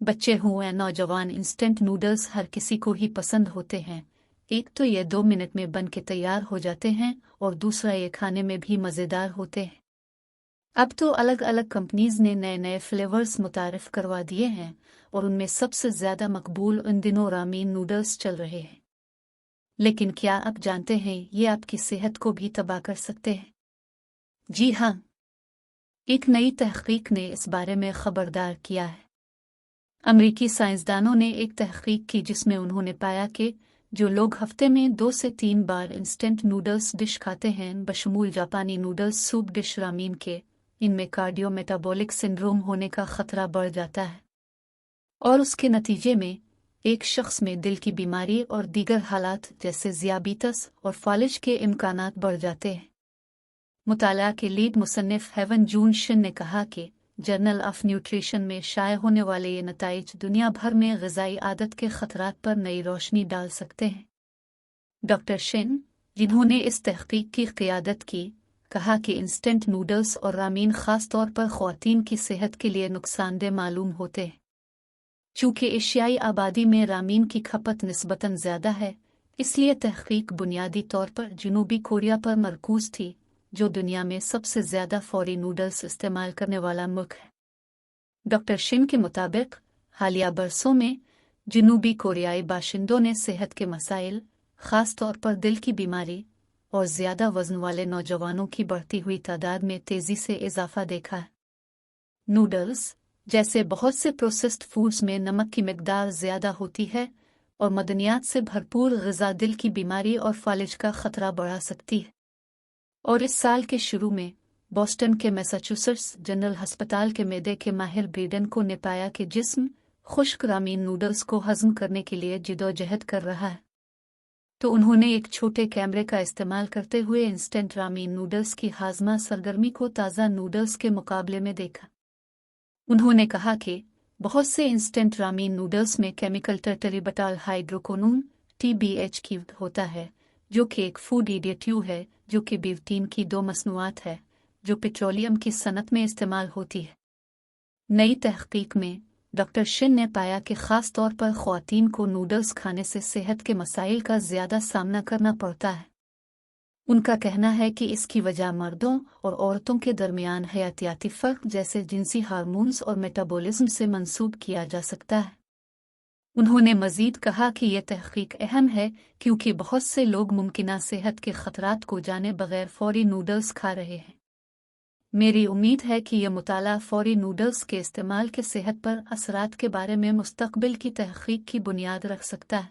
बच्चे हों या नौजवान, इंस्टेंट नूडल्स हर किसी को ही पसंद होते हैं। एक तो ये 2 मिनट में बन के तैयार हो जाते हैं और दूसरा ये खाने में भी मज़ेदार होते हैं। अब तो अलग अलग कंपनीज ने नए नए फ्लेवर्स मुतारिफ करवा दिए हैं और उनमें सबसे ज़्यादा मकबूल इन दिनों रामीन नूडल्स चल रहे हैं। लेकिन क्या आप जानते हैं ये आपकी सेहत को भी तबाह कर सकते हैं? जी हाँ, एक नई तहकीक ने इस बारे में खबरदार किया है। अमेरिकी साइंसदानों ने एक तहकीक की जिसमें उन्होंने पाया कि जो लोग हफ्ते में 2 से 3 बार इंस्टेंट नूडल्स डिश खाते हैं, बशमूल जापानी नूडल्स, सूप डिश, रामीन के, इनमें कार्डियो मेटाबॉलिक सिंड्रोम होने का खतरा बढ़ जाता है और उसके नतीजे में एक शख्स में दिल की बीमारी और दीगर हालात जैसे ज़ियाबीतस और फालिज के इम्कानात बढ़ जाते हैं। मुताला के लीड मुसन्निफ हेवन जून शिन ने कहा कि जर्नल ऑफ न्यूट्रिशन में शाये होने वाले ये नताइज दुनिया भर में ग़िज़ाई आदत के ख़तरात पर नई रोशनी डाल सकते हैं। डॉक्टर शिन, जिन्होंने इस तहकीक की क़ियादत की, कहा कि इंस्टेंट नूडल्स और रामीन ख़ास तौर पर ख़वातीन की सेहत के लिए नुकसानदेह मालूम होते हैं। चूँकि एशियाई आबादी में रामीन की खपत निस्बतन ज़्यादा है, इसलिए तहकीक बुनियादी तौर पर जनूबी कोरिया पर मरकूज़ थी, जो दुनिया में सबसे ज़्यादा फौरी नूडल्स इस्तेमाल करने वाला मुल्क है। डॉक्टर शिन के मुताबिक हालिया बरसों में जनूबी कोरियाई बाशिंदों ने सेहत के मसाइल, ख़ास तौर पर दिल की बीमारी और ज़्यादा वज़न वाले नौजवानों की बढ़ती हुई तादाद में तेज़ी से इजाफा देखा है। नूडल्स जैसे बहुत से प्रोसेस्ड फूड्स में नमक की मिकदार ज़्यादा होती है और मदनियात से भरपूर ग़िज़ा दिल की बीमारी और फालिज का ख़तरा बढ़ा सकती है। और इस साल के शुरू में बोस्टन के मैसाचुसेट्स जनरल अस्पताल के मैदे के माहिर ब्रीडन को ने पाया कि जिस्म खुश्क रामीन नूडल्स को हज़म करने के लिए जिदोजहद कर रहा है। तो उन्होंने एक छोटे कैमरे का इस्तेमाल करते हुए इंस्टेंट रामीन नूडल्स की हाज़मा सरगर्मी को ताज़ा नूडल्स के मुकाबले में देखा। उन्होंने कहा कि बहुत से इंस्टेंट रामीन नूडल्स में केमिकल टर्टरीबटाल हाइड्रोकोनोन TBHQ होता है, जो कि एक फूड एडिटिव है, जो कि ब्यूटीन की 2 मसनूआत है जो पेट्रोलियम की सनत में इस्तेमाल होती है। नई तहकीक में डॉक्टर शिन ने पाया कि ख़ास तौर पर ख़वातीन को नूडल्स खाने से सेहत के मसाइल का ज़्यादा सामना करना पड़ता है। उनका कहना है कि इसकी वजह मर्दों और औरतों के दरमियान हयातियाती फ़र्क जैसे जिनसी हार्मोन्स और मेटाबॉलिज्म से मंसूब किया जा सकता है। उन्होंने मज़ीद कहा कि यह तहकीक अहम है क्योंकि बहुत से लोग मुमकिना सेहत के ख़तरात को जाने बगैर फ़ौरी नूडल्स खा रहे हैं। मेरी उम्मीद है कि यह मुताला फ़ौरी नूडल्स के इस्तेमाल के सेहत पर असरात के बारे में मुस्तक़बिल की तहकीक की बुनियाद रख सकता है।